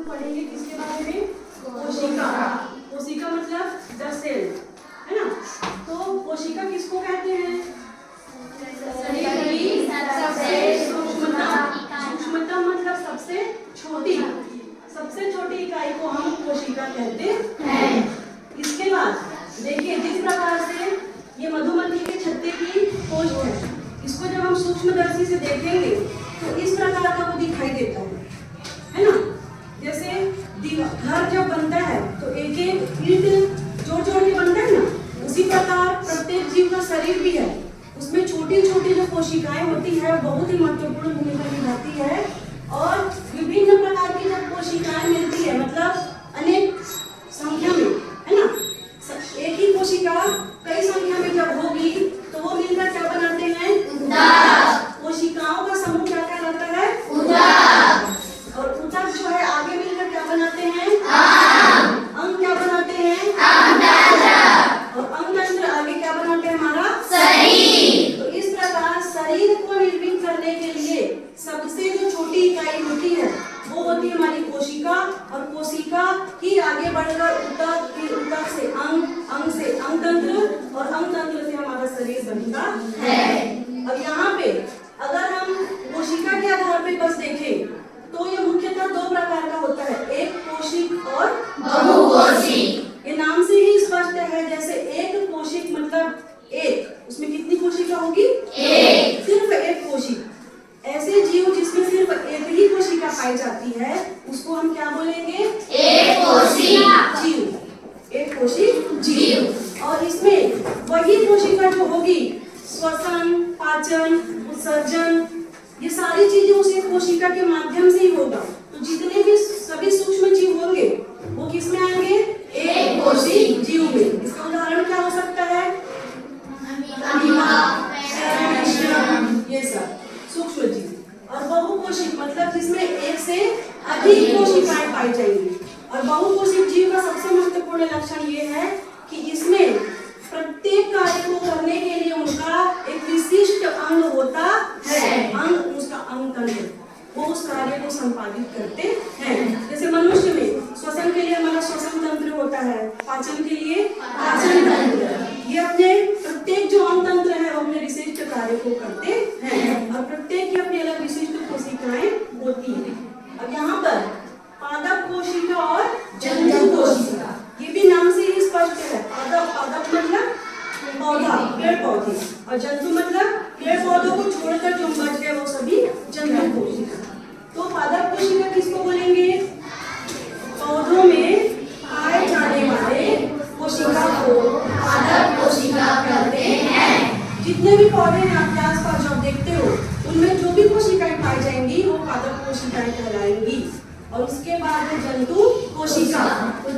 पढ़ेंगे किसके बारे में? कोशिका। कोशिका मतलब द सेल, है ना। तो कोशिका किसको कहते हैं? शरीर की सबसे सूक्ष्मतम मतलब सबसे छोटी इकाई को हम कोशिका कहते हैं। इसके बाद देखिए, जिस प्रकार से ये मधुमक्खी के छत्ते की खोज है, इसको जब हम सूक्ष्मदर्शी से देखेंगे तो इस प्रकार का वो दिखाई देता है ना। जैसे घर जब बनता है तो एक एक ईंट जोड़ जोड़ के बनता है ना, उसी प्रकार प्रत्येक जीव का शरीर भी है। उसमें छोटी छोटी जो कोशिकाएं होती है बहुत ही महत्वपूर्ण भूमिका निभाती है। और विभिन्न प्रकार की जब कोशिकाएं मिलती है, मतलब अनेक संख्या में, है ना। एक ही कोशिका कई संख्या में जब होगी तो वो मिलकर क्या बनाते हैं? उतक। कोशिकाओं का समूह क्या कहलाता है? उतक। और उतक जो है आगे मिलकर क्या बनाते हैं? अंग क्या बनाते हैं? और अंगतंत्र आगे क्या बनाते हैं? हमारा शरीर। तो इस प्रकार शरीर को निर्मित करने के लिए सबसे जो छोटी इकाई होती है वो होती है हमारी कोशिका। और कोशिका ही आगे बढ़कर उतक, फिर उतक से अंग, अंग से अंगतंत्र और अंगतंत्र से हमारा शरीर बनता है। अब यहाँ पे अगर हम कोशिका के आधार पे बस देखें तो ये मुख्यतः दो प्रकार का होता है, एक कोशिक और बहुकोशिक। ये नाम से ही स्पष्ट है। जैसे एक कोशिक मतलब एक, उसमें कितनी कोशिका होगी? एक, सिर्फ एक कोशिक। ऐसे जीव जिसमें सिर्फ एक ही कोशिका पाई जाती है उसको हम क्या बोलेंगे? एक कोशिक जीव। एक कोशिक जीव। और इसमें वही कोशिका जो होगी श्वसन, पाचन, उत्सर्जन, ये सारी चीजें उस एक कोशिका के माध्यम से ही होगा। तो जितने भी सभी सूक्ष्म जीव होंगे वो किसमें आएंगे? एक कोशिक जीव में। इसका उदाहरण क्या हो सकता है? ये सब सूक्ष्म जीव। और बहुकोशिक मतलब जिसमें एक से अधिक कोशिकाएं पाई जाएंगी। और बहुकोशिक जीव का सबसे महत्वपूर्ण लक्षण ये है कि इसमें प्रत्येक कार्य को करने के लिए उनका एक विशिष्ट अंग होता है। अंग उसका अंगतंत्र, वो उस कार्य को संपादित करते हैं। जैसे मनुष्य में श्वसन के लिए हमारा श्वसन तंत्र होता है, पाचन के लिए पाचन तंत्र। ये अपने प्रत्येक जो अंग तंत्र है वो अपने विशिष्ट कार्य को करते हैं। और प्रत्येक की अपनी अलग विशिष्ट कोशिकाएं होती हैं। अब यहाँ पर पादप कोशिका और जंतु कोशिका, ये भी नाम से ही स्पष्ट है। पादप मतलब पौधा, पेड़ पौधे, और जंतु मतलब पेड़ पौधों को छोड़कर जो बच गए वो सभी जंतु कोशिका। तो पादप कोशिका किसको बोलेंगे? पौधों में पाए जाने वाले कोशिका को पादप कोशिका कहते हैं। जितने भी पौधे हैं आपके आसपास जो आप देखते हो उनमें जो भी कोशिकाएं पाई जाएंगी वो पादप कोशिकाएं कहलाएंगी। और उसके बाद है जंतु कोशिका। तो